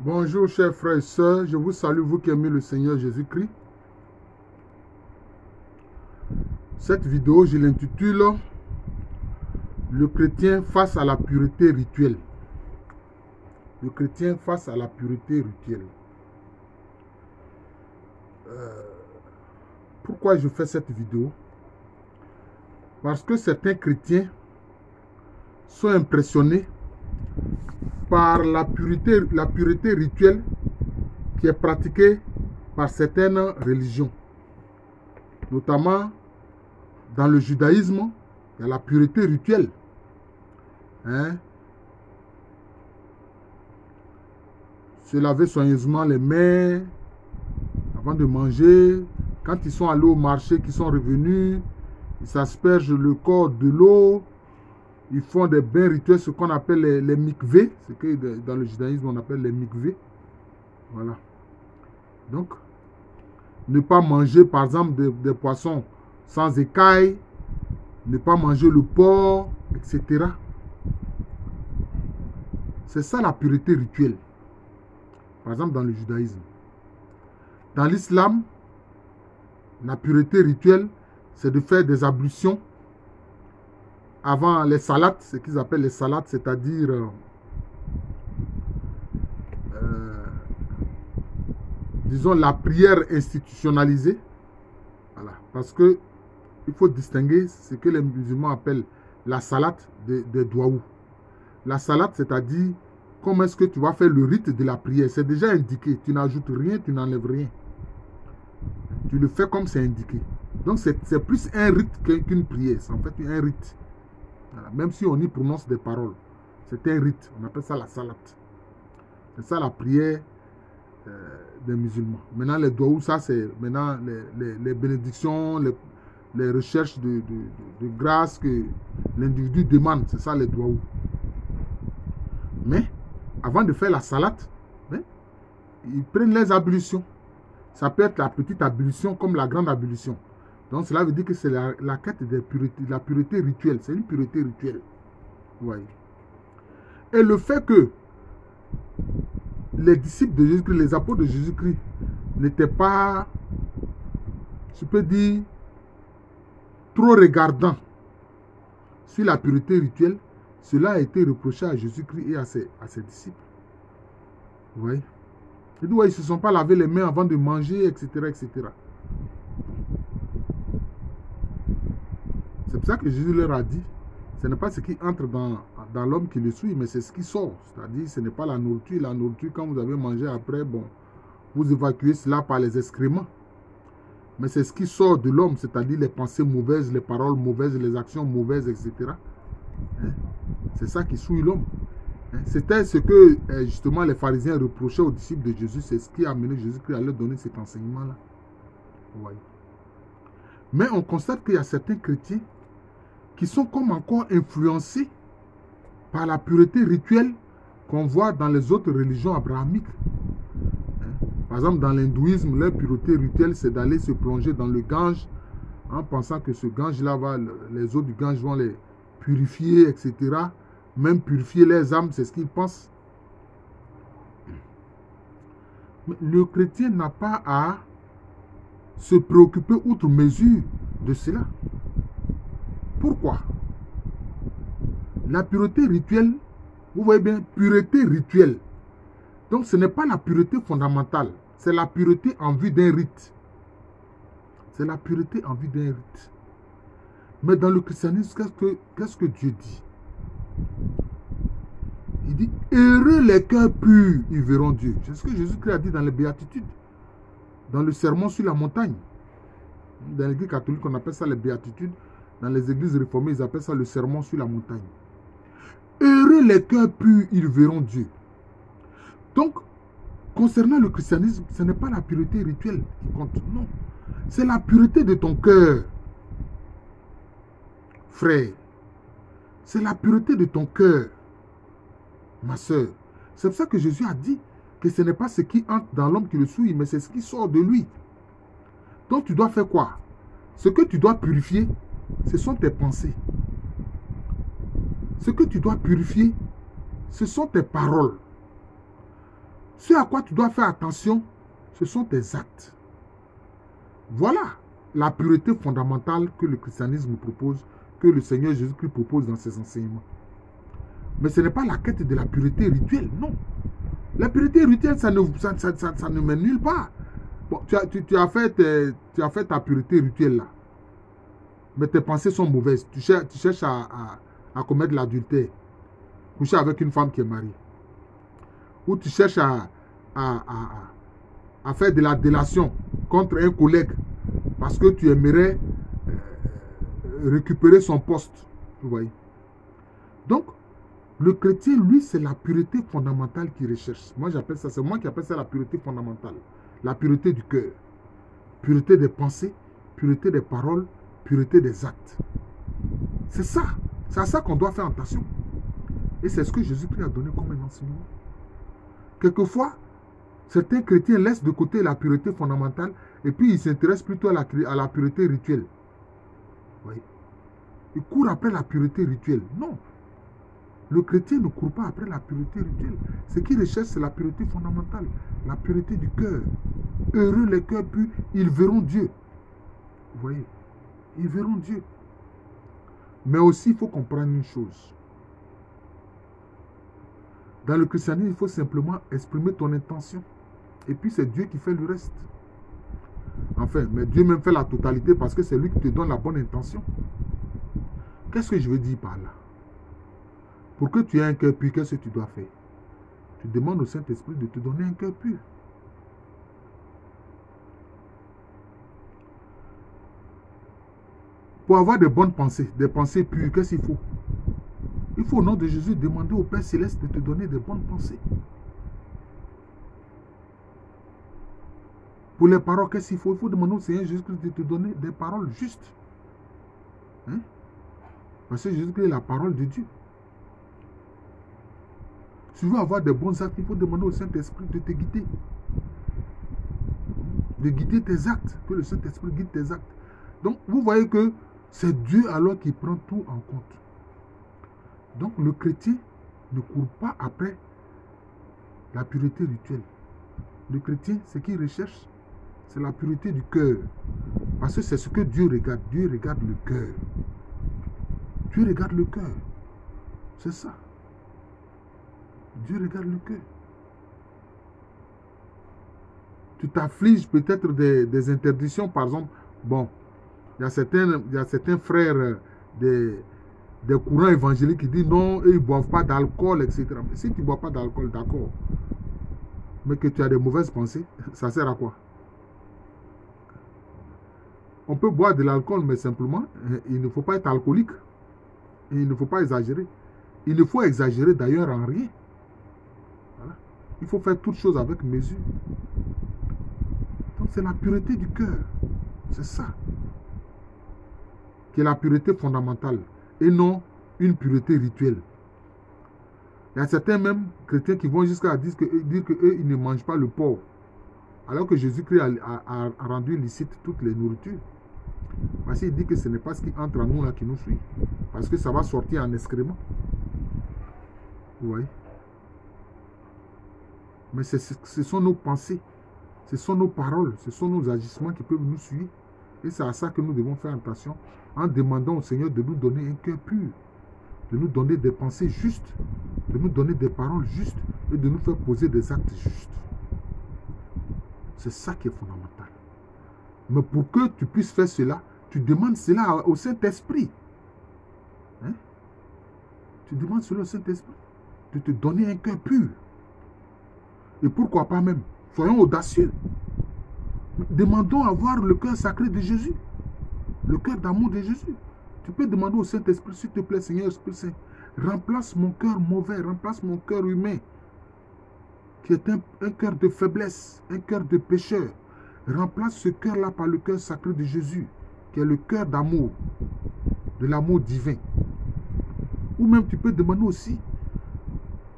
Bonjour chers frères et sœurs, je vous salue vous qui aimez le Seigneur Jésus-Christ. Cette vidéo, je l'intitule « Le chrétien face à la pureté rituelle ». Le chrétien face à la pureté rituelle. Pourquoi je fais cette vidéo? Parce que certains chrétiens sont impressionnés par la pureté rituelle qui est pratiquée par certaines religions. Notamment dans le judaïsme, il y a la pureté rituelle. Se laver soigneusement les mains avant de manger. Quand ils sont allés au marché, qu'ils sont revenus, ils s'aspergent le corps de l'eau. Ils font des bains rituels, ce qu'on appelle les mikveh. Ce que dans le judaïsme, on appelle les mikveh. Voilà. Donc, ne pas manger, par exemple, des poissons sans écailles. Ne pas manger le porc, etc. C'est ça la pureté rituelle. Par exemple, dans le judaïsme. Dans l'islam, la pureté rituelle, c'est de faire des ablutions avant les salats, ce qu'ils appellent les salats, c'est-à-dire disons la prière institutionnalisée. Voilà. Parce que il faut distinguer ce que les musulmans appellent la salat des douaous. La salat, c'est-à-dire comment est-ce que tu vas faire le rite de la prière. C'est déjà indiqué. Tu n'ajoutes rien, tu n'enlèves rien. Tu le fais comme c'est indiqué. Donc c'est plus un rite qu'une prière. C'est en fait un rite. Voilà. Même si on y prononce des paroles. C'est un rite. On appelle ça la salat. C'est ça la prière des musulmans. Maintenant les douaous, ça c'est maintenant les bénédictions, les recherches de grâce que l'individu demande. C'est ça les douaous. Mais avant de faire la salade, ils prennent les ablutions. Ça peut être la petite ablution comme la grande ablution. Donc cela veut dire que c'est la quête de la pureté rituelle. C'est une pureté rituelle. Ouais. Et le fait que les disciples de Jésus-Christ, les apôtres de Jésus-Christ, n'étaient pas, je peux dire, trop regardants sur la pureté rituelle, cela a été reproché à Jésus-Christ et à ses disciples. Vous voyez? Ils ne se sont pas lavé les mains avant de manger, etc. etc. C'est pour ça que Jésus leur a dit, ce n'est pas ce qui entre dans l'homme qui le suit, mais c'est ce qui sort. C'est-à-dire, ce n'est pas la nourriture. La nourriture, quand vous avez mangé après, bon, vous évacuez cela par les excréments. Mais c'est ce qui sort de l'homme, c'est-à-dire les pensées mauvaises, les paroles mauvaises, les actions mauvaises, etc. C'est ça qui souille l'homme. C'était ce que justement les pharisiens reprochaient aux disciples de Jésus. C'est ce qui a amené Jésus-Christ à leur donner cet enseignement-là. Ouais. Mais on constate qu'il y a certains chrétiens qui sont comme encore influencés par la pureté rituelle qu'on voit dans les autres religions abrahamiques. Par exemple, dans l'hindouisme, leur pureté rituelle, c'est d'aller se plonger dans le Gange en pensant que ce Gange-là, les eaux du Gange vont les purifier, etc. Même purifier les âmes, c'est ce qu'ils pensent. Mais le chrétien n'a pas à se préoccuper outre mesure de cela. Pourquoi? La pureté rituelle, vous voyez bien, pureté rituelle. Donc ce n'est pas la pureté fondamentale, c'est la pureté en vue d'un rite. C'est la pureté en vue d'un rite. Mais dans le christianisme, qu'est-ce que Dieu dit? Il dit, heureux les cœurs purs, ils verront Dieu. C'est ce que Jésus-Christ a dit dans les béatitudes, dans le sermon sur la montagne. Dans l'église catholique, on appelle ça les béatitudes. Dans les églises réformées, ils appellent ça le sermon sur la montagne. Heureux les cœurs purs, ils verront Dieu. Donc, concernant le christianisme, ce n'est pas la pureté rituelle qui compte, non. C'est la pureté de ton cœur, frère. C'est la pureté de ton cœur, ma soeur. C'est pour ça que Jésus a dit que ce n'est pas ce qui entre dans l'homme qui le souille, mais c'est ce qui sort de lui. Donc tu dois faire quoi? Ce que tu dois purifier, ce sont tes pensées. Ce que tu dois purifier, ce sont tes paroles. Ce à quoi tu dois faire attention, ce sont tes actes. Voilà la pureté fondamentale que le christianisme propose, que le Seigneur Jésus-Christ propose dans ses enseignements. Mais ce n'est pas la quête de la pureté rituelle, non. La pureté rituelle, ça ne mène nulle part. Bon, tu as fait ta pureté rituelle là. Mais tes pensées sont mauvaises. Tu cherches à commettre l'adultère. Coucher avec une femme qui est mariée. Ou tu cherches à faire de la délation contre un collègue parce que tu aimerais récupérer son poste. Vous voyez. Donc, le chrétien, lui, c'est la pureté fondamentale qu'il recherche. Moi, j'appelle ça, c'est moi qui appelle ça la pureté fondamentale. La pureté du cœur. Pureté des pensées, pureté des paroles, pureté des actes. C'est ça. C'est à ça qu'on doit faire attention. Et c'est ce que Jésus-Christ a donné comme un enseignement. Quelquefois, certains chrétiens laissent de côté la pureté fondamentale et puis ils s'intéressent plutôt à la pureté rituelle. Oui. Ils courent après la pureté rituelle. Non. Le chrétien ne court pas après la pureté rituelle. Ce qu'il recherche, c'est la pureté fondamentale, la pureté du cœur. Heureux les cœurs purs, ils verront Dieu. Vous voyez, ils verront Dieu. Mais aussi, il faut comprendre une chose. Dans le christianisme, il faut simplement exprimer ton intention. Et puis, c'est Dieu qui fait le reste. Enfin, mais Dieu même fait la totalité parce que c'est lui qui te donne la bonne intention. Qu'est-ce que je veux dire par là? Pour que tu aies un cœur pur, qu'est-ce que tu dois faire? Tu demandes au Saint-Esprit de te donner un cœur pur. Pour avoir de bonnes pensées, des pensées pures, qu'est-ce qu'il faut? Il faut au nom de Jésus demander au Père Céleste de te donner de bonnes pensées. Pour les paroles, qu'est-ce qu'il faut? Il faut demander au Seigneur Jésus-Christ de te donner des paroles justes. Hein? Parce que Jésus-Christ est la parole de Dieu. Si tu veux avoir de bons actes, il faut demander au Saint-Esprit de te guider. De guider tes actes. Que le Saint-Esprit guide tes actes. Donc, vous voyez que c'est Dieu alors qui prend tout en compte. Donc, le chrétien ne court pas après la pureté rituelle. Le chrétien, ce qu'il recherche, c'est la pureté du cœur. Parce que c'est ce que Dieu regarde. Dieu regarde le cœur. Dieu regarde le cœur. C'est ça. Dieu regarde le cœur. Tu t'affliges peut-être des interdictions, par exemple. Bon, il y a certains frères des courants évangéliques qui disent non, eux, ils ne boivent pas d'alcool, etc. Mais si tu ne bois pas d'alcool, d'accord. Mais que tu as des mauvaises pensées, ça sert à quoi? On peut boire de l'alcool, mais simplement, il ne faut pas être alcoolique. Et il ne faut pas exagérer. Il ne faut exagérer d'ailleurs en rien. Voilà. Il faut faire toutes choses avec mesure. Donc c'est la pureté du cœur. C'est ça. Qui est la pureté fondamentale. Et non une pureté rituelle. Il y a certains même chrétiens qui vont jusqu'à dire qu'eux, ils ne mangent pas le porc. Alors que Jésus-Christ a rendu licite toutes les nourritures. Parce qu'il dit que ce n'est pas ce qui entre en nous là qui nous suit. Parce que ça va sortir en excrément. Vous voyez? Mais ce sont nos pensées, ce sont nos paroles, ce sont nos agissements qui peuvent nous suivre. Et c'est à ça que nous devons faire attention en demandant au Seigneur de nous donner un cœur pur, de nous donner des pensées justes, de nous donner des paroles justes et de nous faire poser des actes justes. C'est ça qui est fondamental. Mais pour que tu puisses faire cela, tu demandes cela au Saint-Esprit. Hein? Tu demandes cela au Saint-Esprit, de te donner un cœur pur. Et pourquoi pas même, soyons audacieux. Demandons à voir le cœur sacré de Jésus. Le cœur d'amour de Jésus. Tu peux demander au Saint-Esprit, s'il te plaît, Seigneur Esprit Saint, remplace mon cœur mauvais, remplace mon cœur humain, qui est un cœur de faiblesse, un cœur de pécheur. Remplace ce cœur-là par le cœur sacré de Jésus, qui est le cœur d'amour, de l'amour divin. Ou même tu peux demander aussi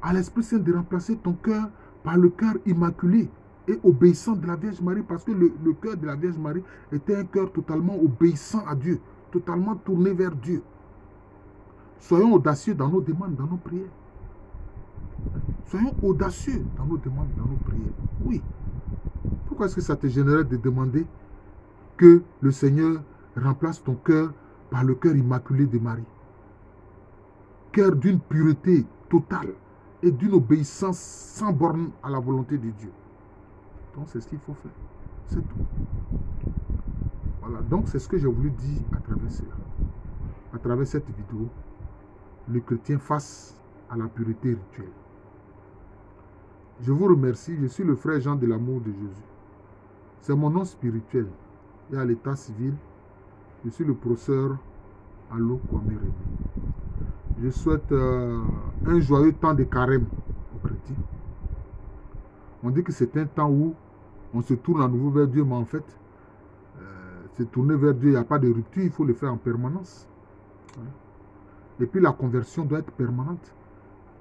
à l'Esprit Saint de remplacer ton cœur par le cœur immaculé et obéissant de la Vierge Marie, parce que le cœur de la Vierge Marie était un cœur totalement obéissant à Dieu, totalement tourné vers Dieu. Soyons audacieux dans nos demandes, dans nos prières. Soyons audacieux dans nos demandes, dans nos prières. Oui. Pourquoi est-ce que ça te gênerait de demander que le Seigneur remplace ton cœur par le cœur immaculé de Marie? Cœur d'une pureté totale et d'une obéissance sans borne à la volonté de Dieu. Donc c'est ce qu'il faut faire. C'est tout. Voilà. Donc c'est ce que j'ai voulu dire à travers cela. À travers cette vidéo, le chrétien face à la pureté rituelle. Je vous remercie. Je suis le frère Jean de l'amour de Jésus. C'est mon nom spirituel. Et à l'état civil, je suis le professeur Allo Kwame Rémy. Je souhaite un joyeux temps de carême aux chrétiens. On dit que c'est un temps où on se tourne à nouveau vers Dieu, mais en fait, se tourner vers Dieu, il n'y a pas de rupture, il faut le faire en permanence. Et puis la conversion doit être permanente.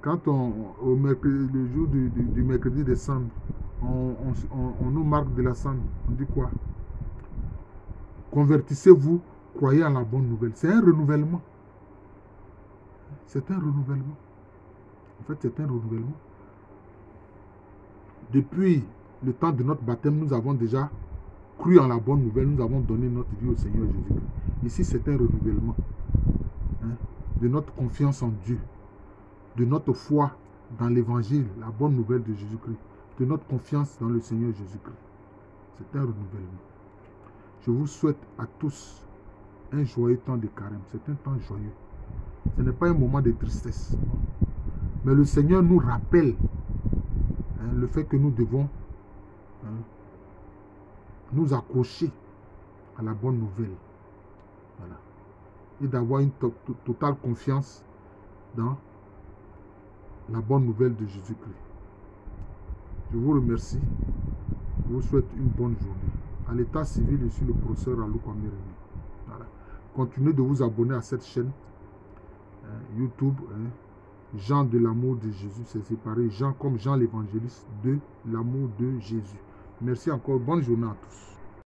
Quand le jour du mercredi des cendres, on nous marque de la cendre, on dit quoi? Convertissez-vous, croyez en la bonne nouvelle. C'est un renouvellement. C'est un renouvellement. En fait, c'est un renouvellement. Depuis le temps de notre baptême, nous avons déjà cru en la bonne nouvelle. Nous avons donné notre vie au Seigneur Jésus-Christ. Ici, c'est un renouvellement de notre confiance en Dieu, de notre foi dans l'évangile, la bonne nouvelle de Jésus-Christ, de notre confiance dans le Seigneur Jésus-Christ. C'est un renouvellement. Je vous souhaite à tous un joyeux temps de carême. C'est un temps joyeux. Ce n'est pas un moment de tristesse. Mais le Seigneur nous rappelle le fait que nous devons nous accrocher à la bonne nouvelle. Voilà. Et d'avoir une totale confiance dans la bonne nouvelle de Jésus-Christ. Je vous remercie. Je vous souhaite une bonne journée. À l'état civil, je suis le professeur Allo Kwame Rémy. Voilà. Continuez de vous abonner à cette chaîne YouTube. Jean de l'amour de Jésus, c'est séparé. Jean comme Jean l'évangéliste de l'amour de Jésus. Merci encore. Bonne journée à tous.